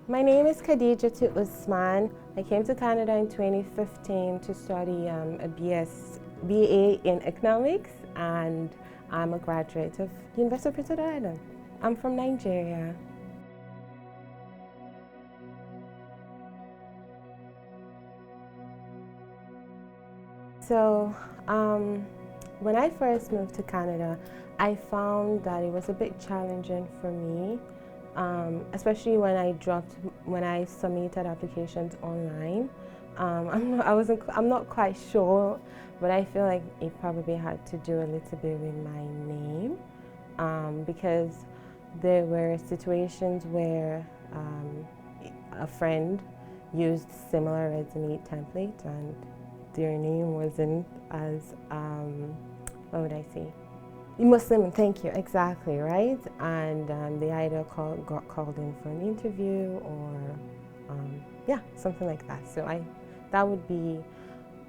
My name is Khadijatutu Usman. I came to Canada in 2015 to study a BA in economics, and I'm a graduate of University of Prince Edward Island. I'm from Nigeria. So, when I first moved to Canada, I found that it was a bit challenging for me, especially when I submitted applications online. I'm not quite sure, but I feel like it probably had to do a little bit with my name, because there were situations where a friend used similar resume template and their name wasn't as, what would I say? Muslim, thank you, exactly, right? And they either got called in for an interview or, yeah, something like that. So that would be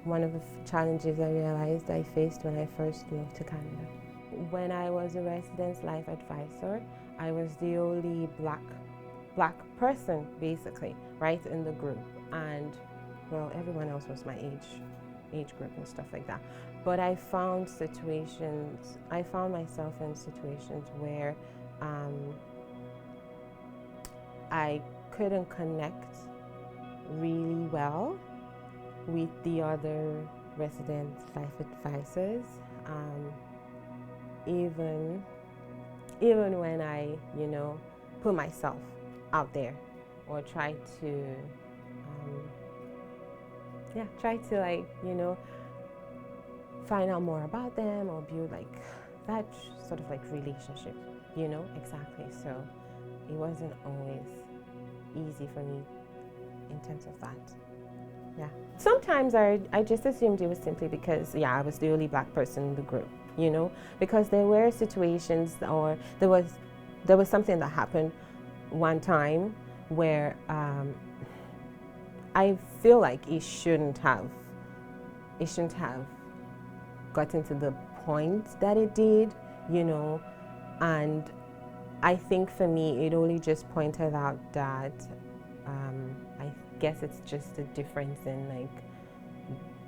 one of the challenges I realized I faced when I first moved to Canada. When I was a residence life advisor, I was the only black person, basically, right, in the group. And, well, everyone else was my age group and stuff like that. But I found myself in situations where I couldn't connect really well with the other resident life advisors, even when I, put myself out there or try to find out more about them or build like that sort of like relationship, exactly. So it wasn't always easy for me in terms of that. Yeah. Sometimes I just assumed it was simply because, I was the only black person in the group, because there were situations or there was something that happened one time where I feel like it shouldn't have gotten to the point that it did, and I think for me it only just pointed out that I guess it's just a difference in like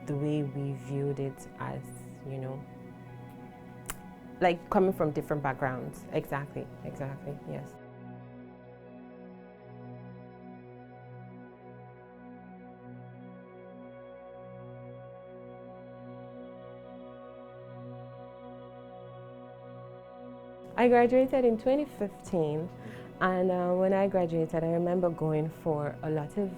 the way we viewed it as, like coming from different backgrounds. Exactly, yes. I graduated in 2015, and when I graduated, I remember going for a lot of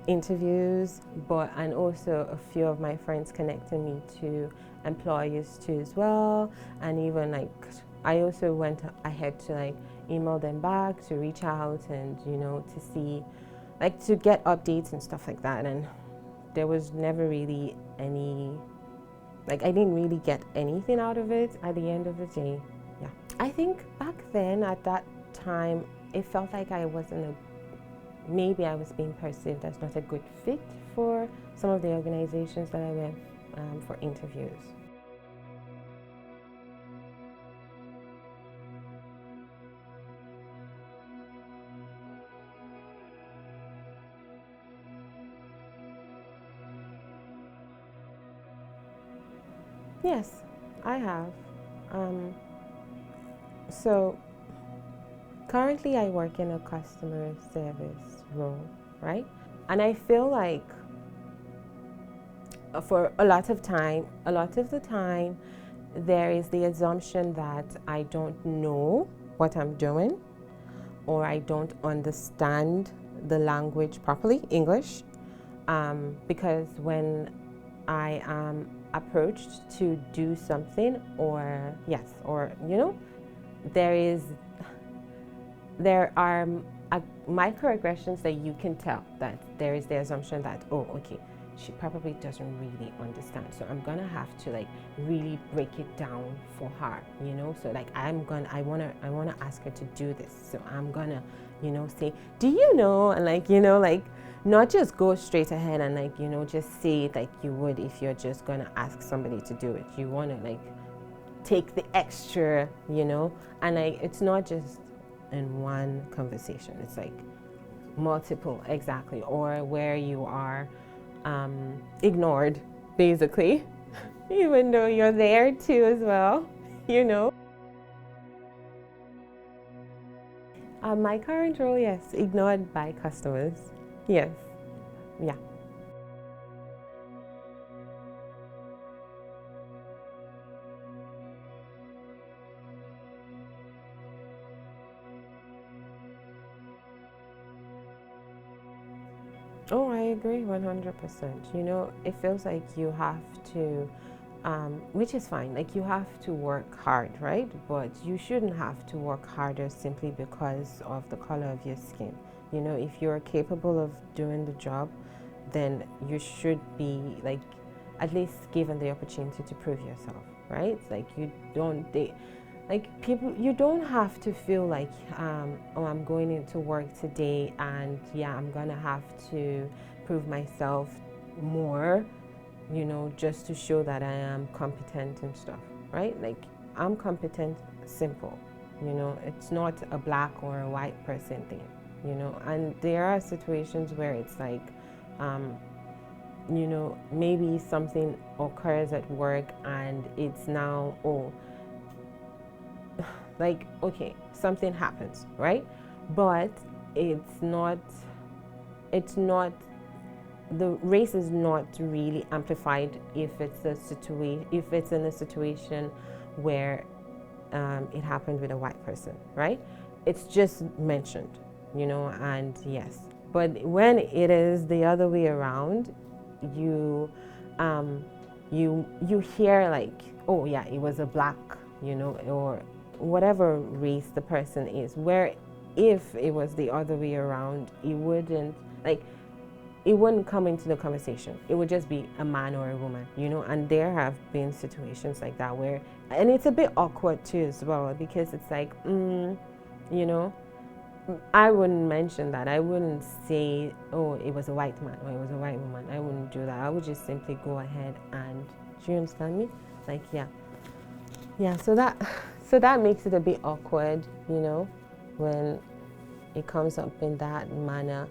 interviews, and also a few of my friends connected me to employers too as well, and even like I also went ahead to like email them back to reach out and to see, like to get updates and stuff like that, and there was never really any, like I didn't really get anything out of it at the end of the day. Yeah. I think back then, at that time, it felt like maybe I was being perceived as not a good fit for some of the organizations that I went for interviews. Yes, I have. So currently I work in a customer service role, right? And I feel like for a lot of the time, there is the assumption that I don't know what I'm doing or I don't understand the language properly, English, because when I am approached to do something there are microaggressions that you can tell that there is the assumption that, oh, okay, she probably doesn't really understand, so I'm gonna have to like really break it down for her, so like I wanna ask her to do this, so I'm gonna say, do you know, and like not just go straight ahead and like just say it like you would if you're just gonna ask somebody to do it. You want to like take the extra, and like it's not just in one conversation, it's like multiple, exactly, or where you are ignored, basically, even though you're there too as well, you know. My current role, yes, ignored by customers. Yes, yeah. Oh, I agree 100%. You know, it feels like you have to, which is fine, like you have to work hard, right? But you shouldn't have to work harder simply because of the color of your skin. You know, if you're capable of doing the job, then you should be like at least given the opportunity to prove yourself, right? Like you don't, like people, you don't have to feel like oh, I'm going into work today and yeah, I'm gonna have to prove myself more, you know, just to show that I am competent and stuff, right? Like I'm competent, simple, you know. It's not a black or a white person thing, you know. And there are situations where it's like you know, maybe something occurs at work and it's now, oh, like, okay, something happens, right? But it's not, it's not, the race is not really amplified if it's a situation, if it's in a situation where it happened with a white person, right? It's just mentioned, you know, and yes. But when it is the other way around, you, you hear like, oh yeah, it was a black, you know, or whatever race the person is. Where if it was the other way around, it wouldn't like it wouldn't come into the conversation. It would just be a man or a woman, you know. And there have been situations like that where, and it's a bit awkward too as well because it's like, you know, I wouldn't mention that. I wouldn't say, oh, it was a white man or it was a white woman. I wouldn't do that. I would just simply go ahead and, do you understand me? Like, yeah. Yeah, so that makes it a bit awkward, you know, when it comes up in that manner.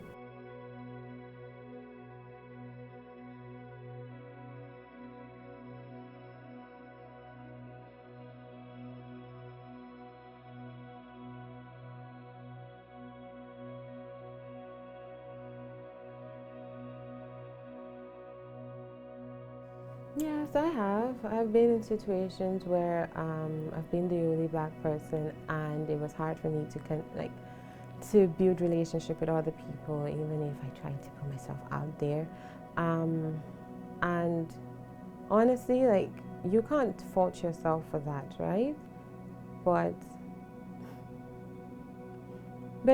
Yes, I have. I've been in situations where I've been the only black person, and it was hard for me to to build relationship with other people, even if I tried to put myself out there. And honestly, like you can't fault yourself for that, right? But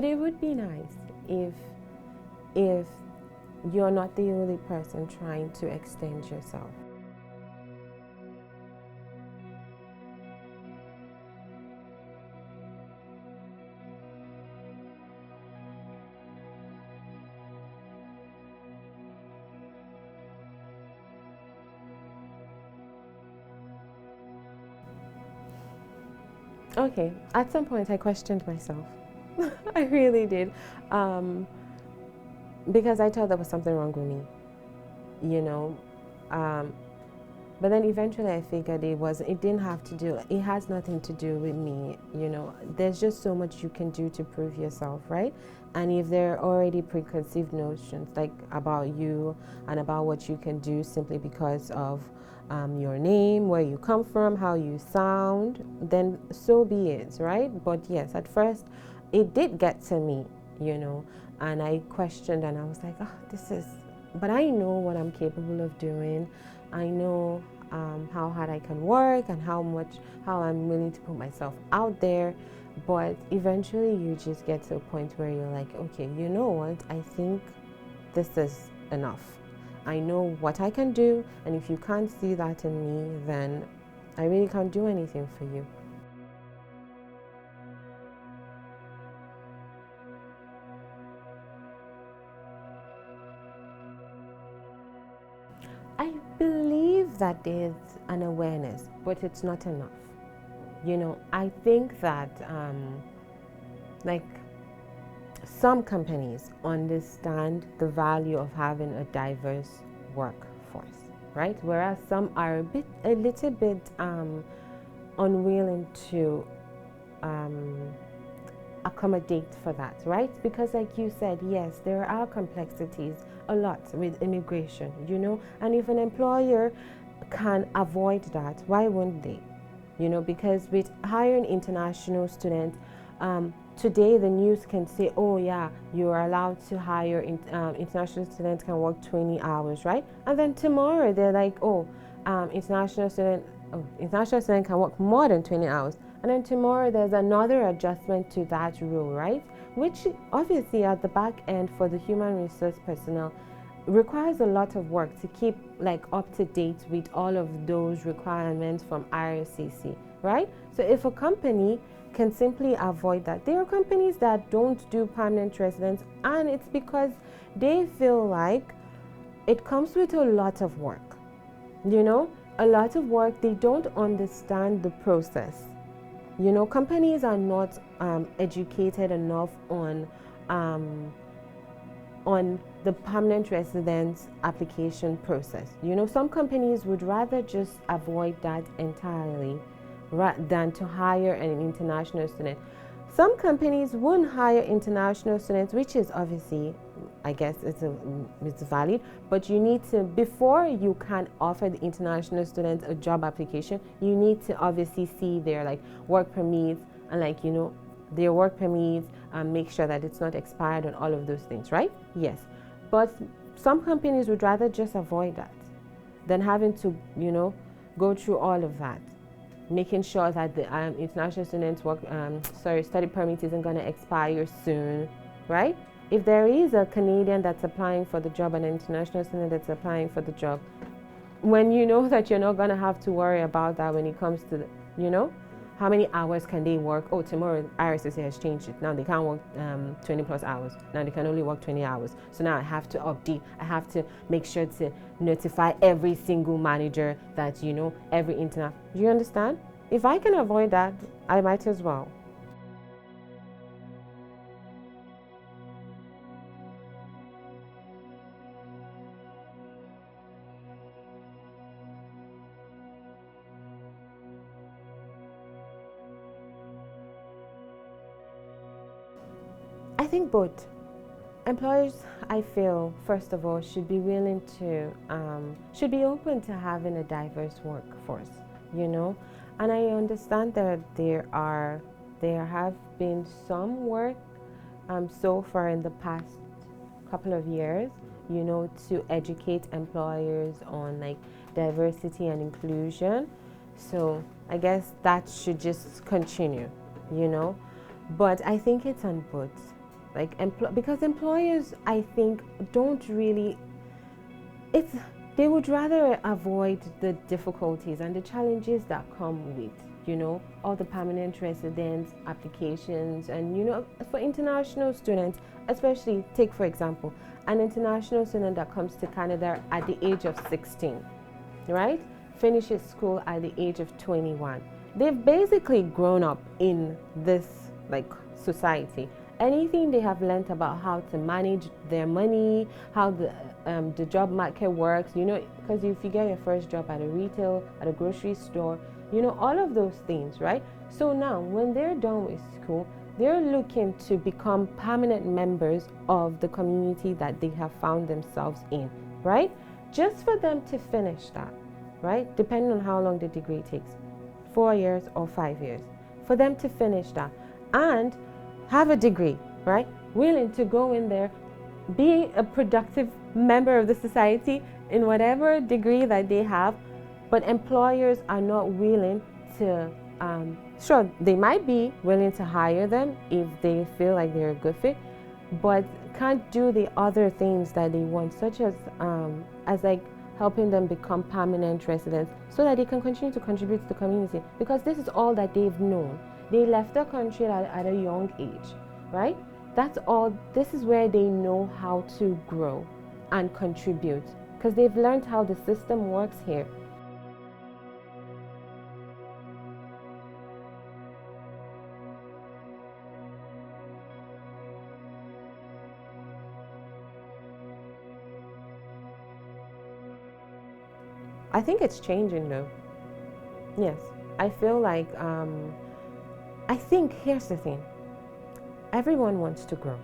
it would be nice if you're not the only person trying to extend yourself. Okay, at some point I questioned myself. I really did. Um, because I thought there was something wrong with me, you know. Um, but then eventually I figured it didn't have to do, it has nothing to do with me, you know. There's just so much you can do to prove yourself, right? And if there are already preconceived notions like about you and about what you can do simply because of your name, where you come from, how you sound, then so be it, right? But yes, at first it did get to me, you know, and I questioned and I was like, oh, this is, but I know what I'm capable of doing. I know how hard I can work and how I'm willing to put myself out there. But eventually you just get to a point where you're like, okay, you know what? I think this is enough. I know what I can do, and if you can't see that in me, then I really can't do anything for you. I believe that there's an awareness, but it's not enough. You know, I think that, like, some companies understand the value of having a diverse workforce, right? Whereas some are a little bit unwilling to accommodate for that, right? Because like you said, yes, there are complexities a lot with immigration, and if an employer can avoid that, why wouldn't they? Because with hiring international students, today the news can say, oh yeah, you are allowed to hire international students can work 20 hours, right? And then tomorrow they're like, oh, international student can work more than 20 hours. And then tomorrow there's another adjustment to that rule, right? Which obviously at the back end for the human resource personnel requires a lot of work to keep up to date with all of those requirements from IRCC, right? So if a company can simply avoid that, there are companies that don't do permanent residence, and it's because they feel like it comes with a lot of work, a lot of work. They don't understand the process. Companies are not educated enough on the permanent residence application process. Some companies would rather just avoid that entirely than to hire an international student. Some companies wouldn't hire international students, which is obviously, I guess it's valid, but you need to, before you can offer the international students a job application, you need to obviously see their work permits and their work permits and make sure that it's not expired and all of those things, right? Yes. But some companies would rather just avoid that than having to, go through all of that, making sure that the international students study permit isn't going to expire soon, right? If there is a Canadian that's applying for the job and an international student that's applying for the job, when you know that you're not going to have to worry about that when it comes to how many hours can they work? Oh, tomorrow IRCC has changed it. Now they can't work 20 plus hours. Now they can only work 20 hours. So now I have to update. I have to make sure to notify every single manager that, every internal. Do you understand? If I can avoid that, I might as well. I think both. Employers, I feel, first of all, should be willing to, should be open to having a diverse workforce, And I understand that there have been some work so far in the past couple of years, to educate employers on diversity and inclusion. So I guess that should just continue, But I think it's on both. Because employers, I think, don't really, they would rather avoid the difficulties and the challenges that come with, all the permanent residence applications. And, for international students, especially, take for example, an international student that comes to Canada at the age of 16, right? Finishes school at the age of 21. They've basically grown up in this, society. Anything they have learned about how to manage their money, how the job market works, because if you get your first job at a grocery store, all of those things, right? So now when they're done with school, they're looking to become permanent members of the community that they have found themselves in, right? Just for them to finish that, right? Depending on how long the degree takes, 4 years or 5 years, for them to finish that and have a degree, right? Willing to go in there, be a productive member of the society in whatever degree that they have, but employers are not willing to, sure, they might be willing to hire them if they feel like they're a good fit, but can't do the other things that they want, such as helping them become permanent residents so that they can continue to contribute to the community, because this is all that they've known. They left the country at a young age, right? That's all. This is where they know how to grow and contribute, because they've learned how the system works here. I think it's changing though. Yes, I feel like, I think, here's the thing. Everyone wants to grow.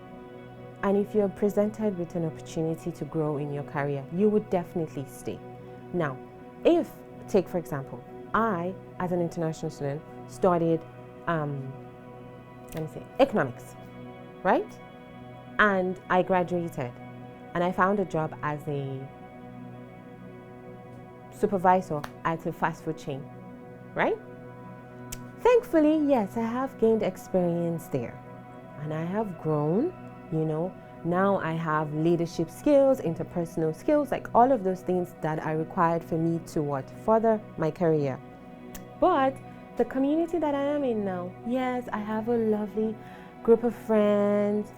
And if you're presented with an opportunity to grow in your career, you would definitely stay. Now, if, take for example, I, as an international student, studied, economics, right? And I graduated and I found a job as a supervisor at a fast food chain, right? Thankfully, yes, I have gained experience there and I have grown, you know. Now I have leadership skills, interpersonal skills, like all of those things that are required for me to further my career. But the community that I am in now, yes, I have a lovely group of friends.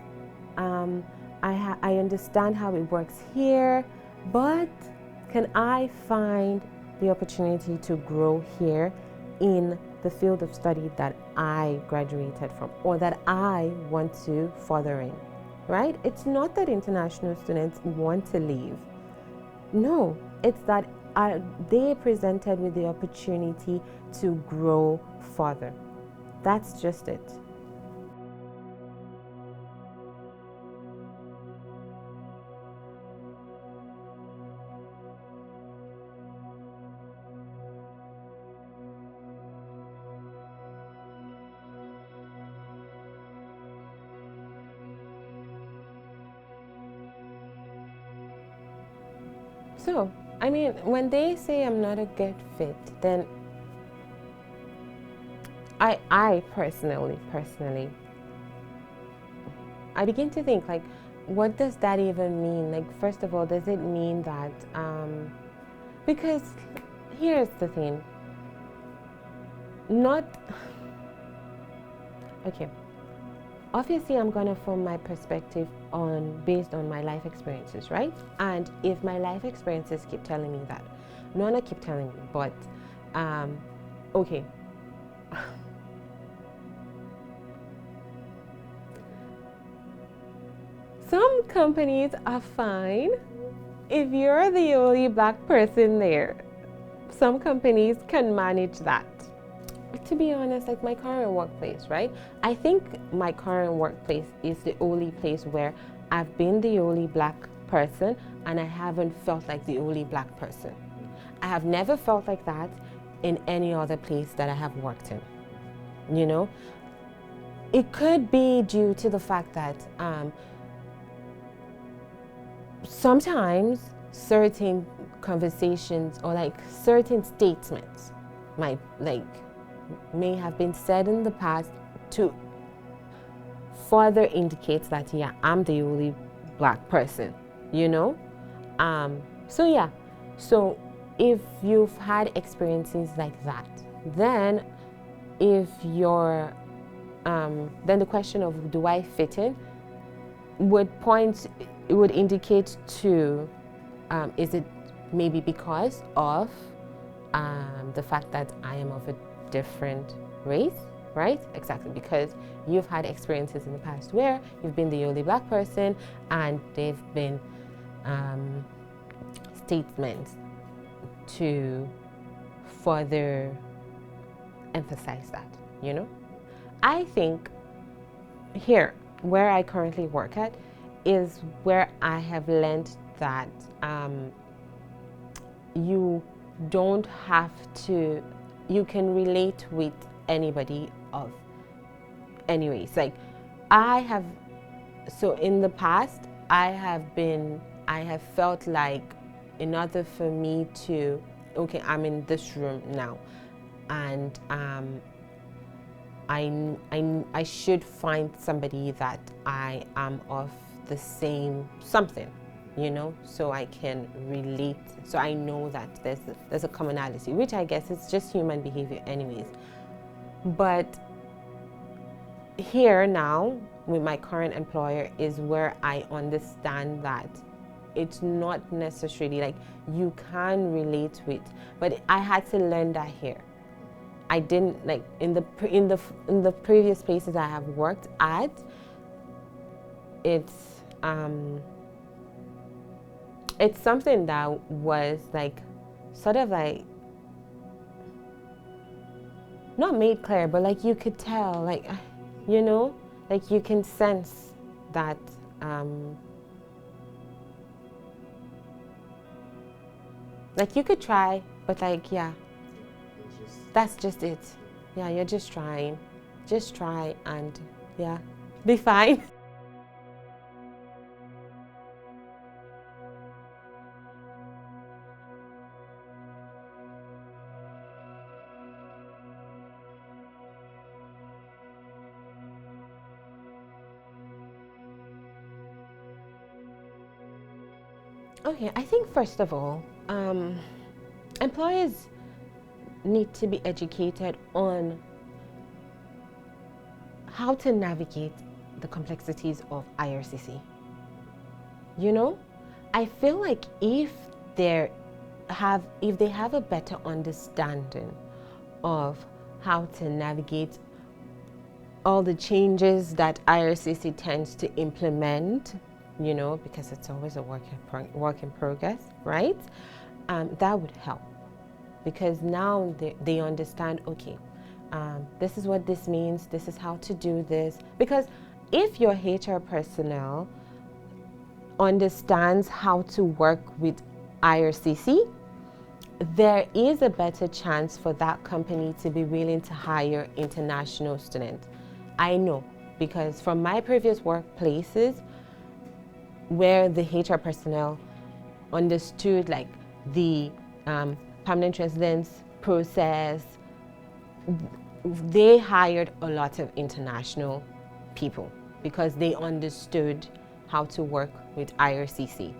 I understand how it works here, but can I find the opportunity to grow here in the field of study that I graduated from or that I want to further in, right? It's not that international students want to leave. No, it's that are they presented with the opportunity to grow further. That's just it. So, I mean, when they say I'm not a good fit, then I personally, I begin to think, like, what does that even mean? Like, first of all, does it mean that, because here's the thing, okay, obviously I'm gonna form my perspective based on my life experiences, right? And if my life experiences keep telling me that, not keep telling me, but, okay. Some companies are fine if you're the only black person there. Some companies can manage that. To be honest, like my current workplace, right? I think my current workplace is the only place where I've been the only black person and I haven't felt like the only black person. I have never felt like that in any other place that I have worked in, you know? It could be due to the fact that sometimes certain conversations or like certain statements may have been said in the past to further indicate that, yeah, I'm the only black person, you know? So yeah, so if you've had experiences like that, then if you're, then the question of do I fit in would indicate to, is it maybe because of the fact that I am of a different race, right? Exactly, because you've had experiences in the past where you've been the only black person and they've been statements to further emphasize that, you know? I think here, where I currently work at, is where I have learned that you don't have to, you can relate with anybody of any race. Like so in the past, I have felt like in order for me to, okay, I'm in this room now and I should find somebody that I am of the same something, you know, so I can relate, so I know that there's a commonality, which I guess is just human behavior anyways. But here now with my current employer is where I understand that it's not necessarily like you can relate with, but I had to learn that here. I didn't, like in the previous places I have worked at, it's something that was like sort of like, not made clear, but like you could tell, like, you know, like you can sense that like you could try, but like, yeah, that's just it. Yeah, you're just trying. Just try and, yeah, be fine. Okay, I think first of all, employers need to be educated on how to navigate the complexities of IRCC. You know, I feel like if they have a better understanding of how to navigate all the changes that IRCC tends to implement, you know, because it's always a work in progress, right? That would help, because now they understand, okay, this is what this means, this is how to do this. Because if your HR personnel understands how to work with IRCC, there is a better chance for that company to be willing to hire international students. I know, because from my previous workplaces where the HR personnel understood like the permanent residence process, they hired a lot of international people because they understood how to work with IRCC.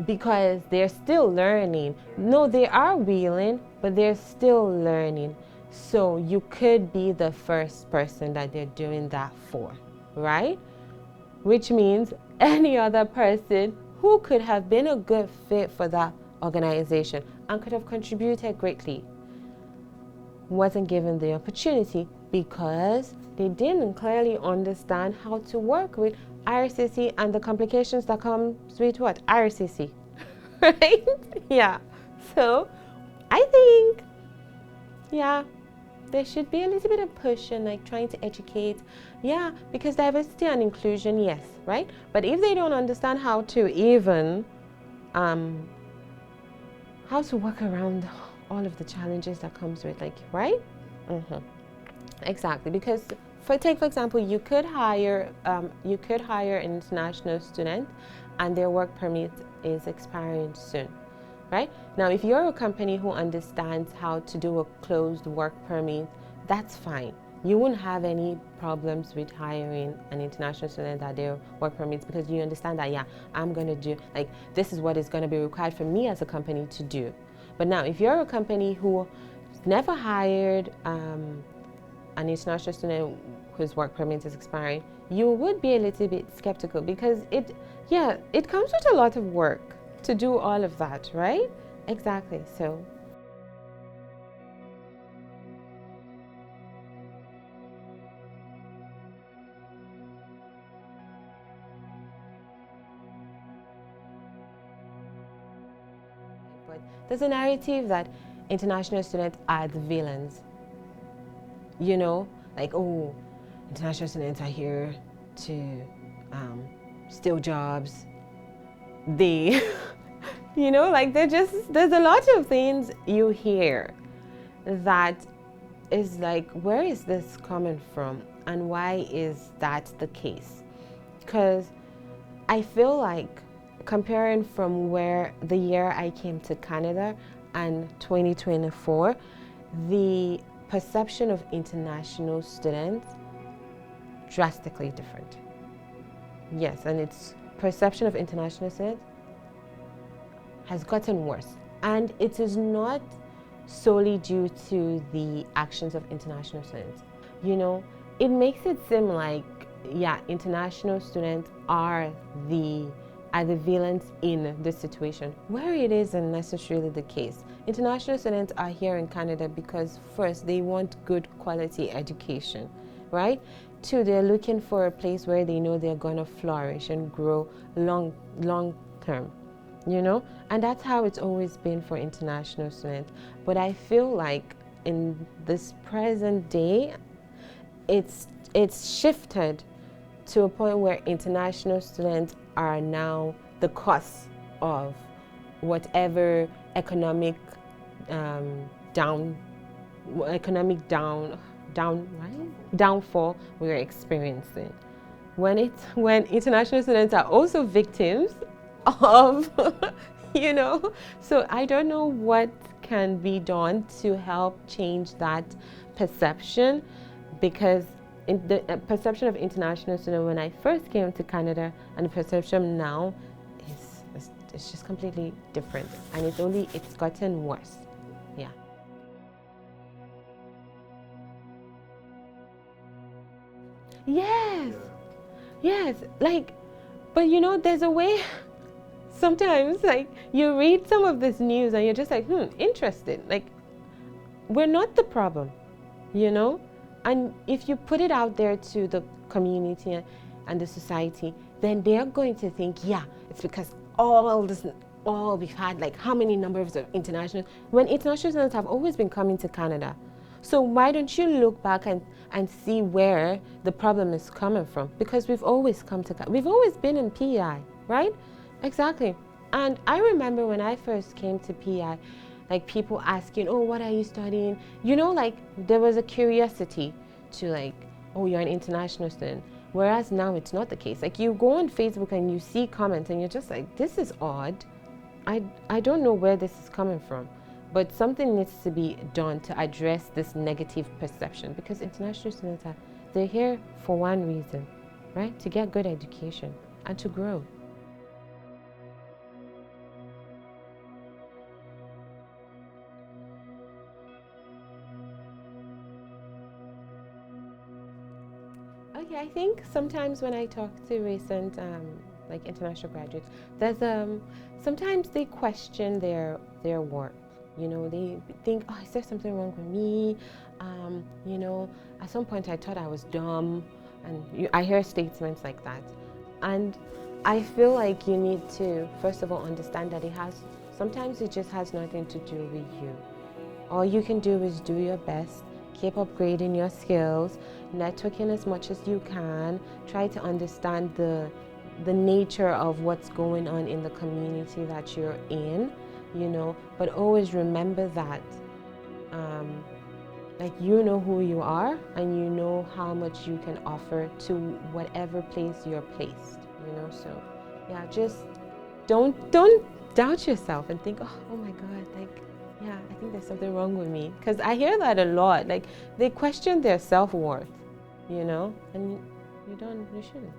Because they're still learning. No, they are willing, but they're still learning. So you could be the first person that they're doing that for, right? Which means any other person who could have been a good fit for that organization and could have contributed greatly wasn't given the opportunity because they didn't clearly understand how to work with IRCC and the complications that comes with what? IRCC, right? Yeah. So I think, yeah, there should be a little bit of push and like trying to educate. Yeah, because diversity and inclusion, yes, right? But if they don't understand how to even, how to work around all of the challenges that comes with, like, right? Exactly, because take for example, you could hire an international student, and their work permit is expiring soon, right? Now, if you're a company who understands how to do a closed work permit, that's fine. You won't have any problems with hiring an international student at their work permits because you understand that, yeah, I'm going to do, like, this is what is going to be required for me as a company to do. But now, if you're a company who never hired an international student whose work permit is expiring, you would be a little bit skeptical because it comes with a lot of work to do all of that, right? Exactly. So but there's a narrative that international students are the villains. You know, like, oh, international students are here to steal jobs. They, you know, like there's a lot of things you hear that is like, where is this coming from? And why is that the case? Because I feel like comparing from where the year I came to Canada and 2024, the perception of international students drastically different. Yes, and its perception of international students has gotten worse. And it is not solely due to the actions of international students. You know, it makes it seem like, yeah, international students are the villains in this situation, where it isn't necessarily the case. International students are here in Canada because first, they want good quality education, right? Two, they're looking for a place where they know they're gonna flourish and grow long term. you know, and that's how it's always been for international students. But I feel like in this present day, it's shifted to a point where international students are now the cause of whatever economic downfall we're experiencing. When international students are also victims of, you know, so I don't know what can be done to help change that perception, because in the perception of international students when I first came to Canada and the perception now it's just completely different, and it's gotten worse. Yeah. Yes. Yes. Like, but you know, there's a way. Sometimes, like, you read some of this news and you're just like, interested. Like, we're not the problem, you know? And if you put it out there to the community and the society, then they're going to think, yeah, it's because we've had, like, how many numbers of international, when international students have always been coming to Canada. So why don't you look back and see where the problem is coming from? Because we've always been in PEI, right? Exactly. And I remember when I first came to PEI, like, people asking, oh, what are you studying? You know, like, there was a curiosity to, like, oh, you're an international student. Whereas now it's not the case. Like, you go on Facebook and you see comments and you're just like, this is odd. I don't know where this is coming from. But something needs to be done to address this negative perception, because international students they're here for one reason, right? To get good education and to grow. Okay, I think sometimes when I talk to recent like international graduates, there's sometimes they question their worth. You know, they think, oh, is there something wrong with me? You know, at some point I thought I was dumb, and I hear statements like that. And I feel like you need to, first of all, understand that sometimes it just has nothing to do with you. All you can do is do your best, keep upgrading your skills, networking as much as you can, try to understand the nature of what's going on in the community that you're in, you know, but always remember that like, you know who you are and you know how much you can offer to whatever place you're placed, you know. So yeah, just don't doubt yourself and think, oh my God, like, yeah, I think there's something wrong with me, because I hear that a lot. Like, they question their self-worth, you know, and you shouldn't.